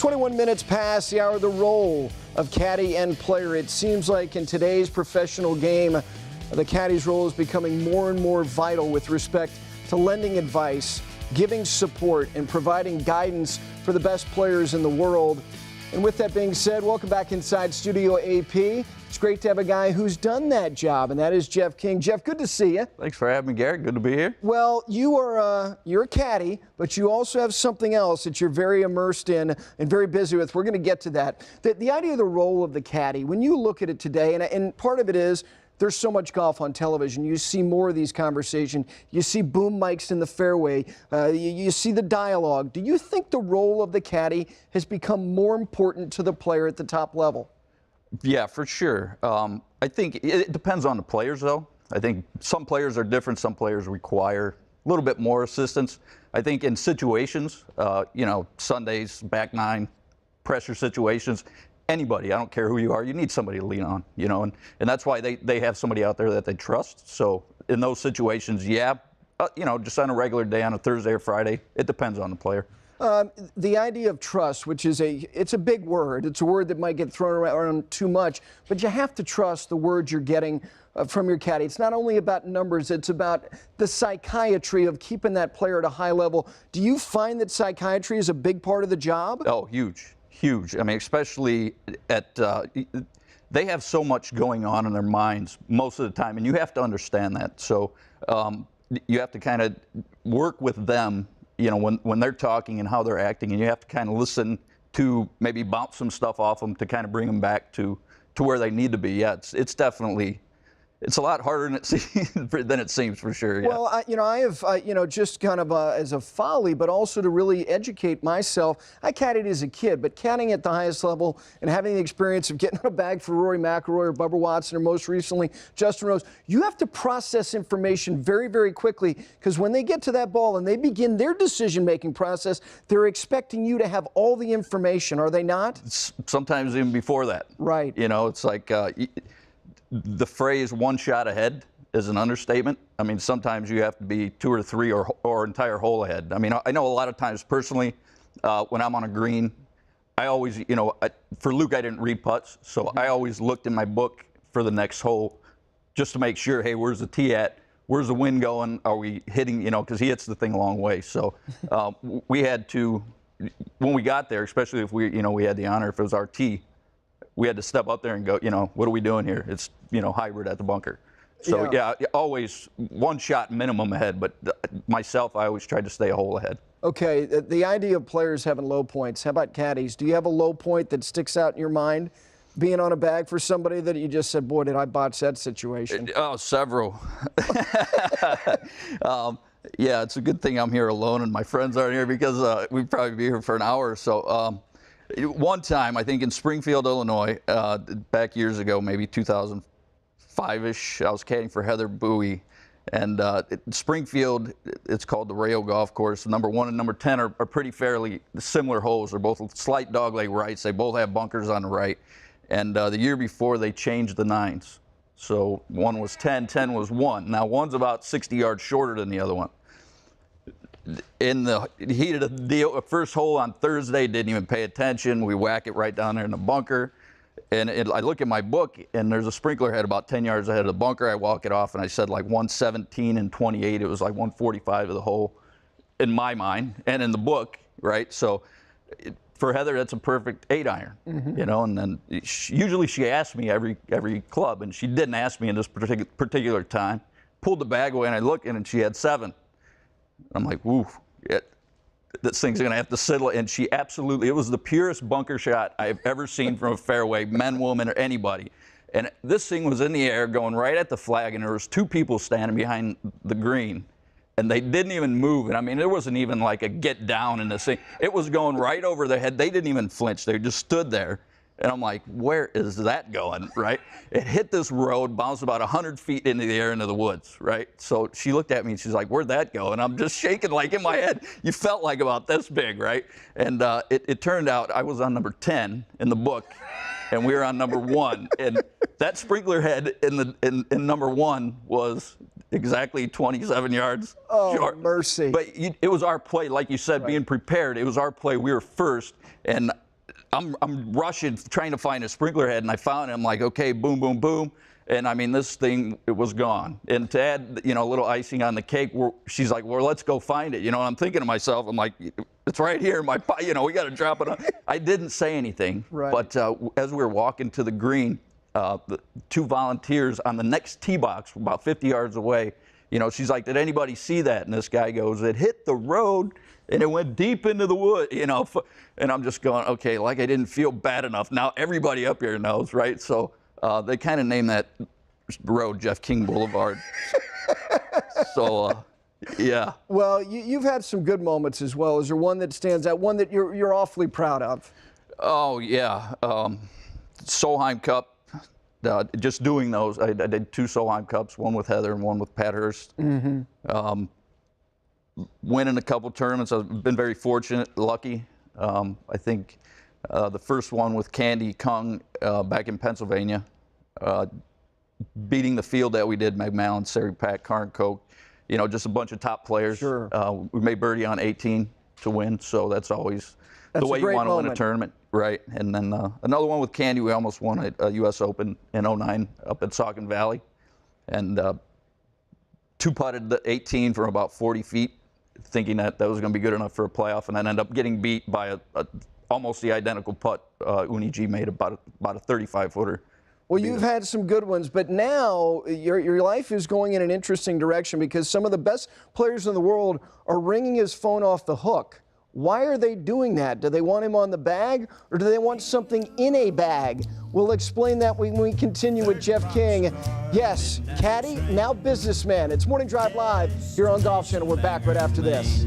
21 minutes past the hour, the role of caddy and player. It seems like in today's professional game, the caddy's role is becoming more and more vital with respect to lending advice, giving support, and providing guidance for the best players in the world. And with that being said, welcome back inside Studio AP. It's great to have a guy who's done that job, and that is Jeff King. Jeff, good to see you. Thanks for having me, Garrett. Good to be here. Well, you're a caddy, but you also have something else that you're very immersed in and very busy with. We're going to get to that. The idea of the role of the caddy, when you look at it today, and part of it is there's so much golf on television. You see more of these conversations. You see boom mics in the fairway. You see the dialogue. Do you think the role of the caddy has become more important to the player at the top level? Yeah, for sure. I think it depends on the players, though. I think some players are different. Some players require a little bit more assistance. I think in situations, Sundays, back nine, pressure situations, anybody, I don't care who you are, you need somebody to lean on, and that's why they have somebody out there that they trust. So in those situations, just on a regular day, on a Thursday or Friday, it depends on the player. The idea of trust, which is it's a big word. It's a word that might get thrown around too much, but you have to trust the words you're getting from your caddy. It's not only about numbers, it's about the psychiatry of keeping that player at a high level. Do you find that psychiatry is a big part of the job? Oh, huge. Huge. I mean, especially they have so much going on in their minds most of the time, and you have to understand that. So you have to kind of work with them, when they're talking and how they're acting, and you have to kind of listen to maybe bounce some stuff off them to kind of bring them back to where they need to be. Yeah, it's definitely. It's a lot harder than it seems, for sure. Yeah. Well, I have, just kind of as a folly, but also to really educate myself. I caddied as a kid, but caddying at the highest level and having the experience of getting on a bag for Rory McIlroy or Bubba Watson or most recently Justin Rose, you have to process information very, very quickly, because when they get to that ball and they begin their decision-making process, they're expecting you to have all the information, are they not? Sometimes even before that. Right. It's like the phrase "one shot ahead" is an understatement. I mean, sometimes you have to be two or three or entire hole ahead. I mean, I know a lot of times personally, when I'm on a green, I always, for Luke, I didn't read putts, so I always looked in my book for the next hole just to make sure, hey, where's the tee at? Where's the wind going? Are we hitting, because he hits the thing a long way. So we had to, when we got there, especially if we had the honor, if it was our tee, we had to step up there and go, what are we doing here? It's, hybrid at the bunker. So, yeah, always one shot minimum ahead. But myself, I always tried to stay a hole ahead. Okay, the idea of players having low points. How about caddies? Do you have a low point that sticks out in your mind, being on a bag for somebody that you just said, boy, did I botch that situation? Oh, several. Yeah, it's a good thing I'm here alone and my friends aren't here, because we'd probably be here for an hour or so. One time, I think in Springfield, Illinois, back years ago, maybe 2005-ish, I was caddying for Heather Bowie. And Springfield, it's called the Rayo Golf Course. Number 1 and number 10 are pretty fairly similar holes. They're both slight dogleg rights. They both have bunkers on the right. And the year before, they changed the nines. So one was 10, 10 was 1. Now, one's about 60 yards shorter than the other one. In the heat of the deal, first hole on Thursday, didn't even pay attention. We whack it right down there in the bunker. And I look at my book, and there's a sprinkler head about 10 yards ahead of the bunker. I walk it off, and I said like 117 and 28. It was like 145 of the hole in my mind and in the book, right? So for Heather, that's a perfect 8-iron, and then usually she asks me every club, and she didn't ask me in this particular time. Pulled the bag away, and I look, and she had 7. I'm like, woo, this thing's going to have to settle. And she absolutely, it was the purest bunker shot I've ever seen from a fairway, men, woman, or anybody. And this thing was in the air going right at the flag, and there was 2 people standing behind the green, and they didn't even move. And I mean, there wasn't even like a get down in this thing. It was going right over their head. They didn't even flinch. They just stood there. And I'm like, where is that going, right? It hit this road, bounced about 100 feet into the air into the woods, right? So she looked at me and she's like, where'd that go? And I'm just shaking like in my head. You felt like about this big, right? And it turned out I was on number 10 in the book, and we were on number 1. And that sprinkler head in number 1 was exactly 27 yards short. Mercy. But it was our play, like you said, being prepared. It was our play. We were first. And I'm rushing, trying to find a sprinkler head, and I found it. I'm like, okay, boom, boom, boom. And I mean, this thing, it was gone. And to add, a little icing on the cake, she's like, well, let's go find it. And I'm thinking to myself, I'm like, it's right here in my pot, we got to drop it on. I didn't say anything, right. But as we were walking to the green, the 2 volunteers on the next tee box, about 50 yards away, she's like, did anybody see that? And this guy goes, it hit the road and it went deep into the wood, And I'm just going, okay, like I didn't feel bad enough. Now everybody up here knows, right? So they kind of named that road Jeff King Boulevard. So, yeah. Well, you've had some good moments as well. Is there one that stands out, one that you're awfully proud of? Oh, yeah. Solheim Cup. Just doing those, I did 2 Solheim Cups, one with Heather and one with Pat Hurst. Mm-hmm. Winning a couple tournaments, I've been very fortunate, lucky. I think the first one with Candy Kung back in Pennsylvania, beating the field that we did, Meg Mallon, Sari Pat, Karin Koch, just a bunch of top players. Sure. We made birdie on 18 to win, so that's always the way you want to win a tournament. Right, and then another one with Candy, we almost won a U.S. Open in '09 up at Saucon Valley, and 2-putted the 18 from about 40 feet, thinking that was going to be good enough for a playoff, and then ended up getting beat by almost the identical putt Uni G made, about a 35-footer. Well, you've had some good ones, but now your life is going in an interesting direction because some of the best players in the world are ringing his phone off the hook. Why are they doing that? Do they want him on the bag, or do they want something in a bag? We'll explain that when we continue with Jeff King. Yes, caddy, now businessman. It's Morning Drive Live here on Golf Channel. We're back right after this.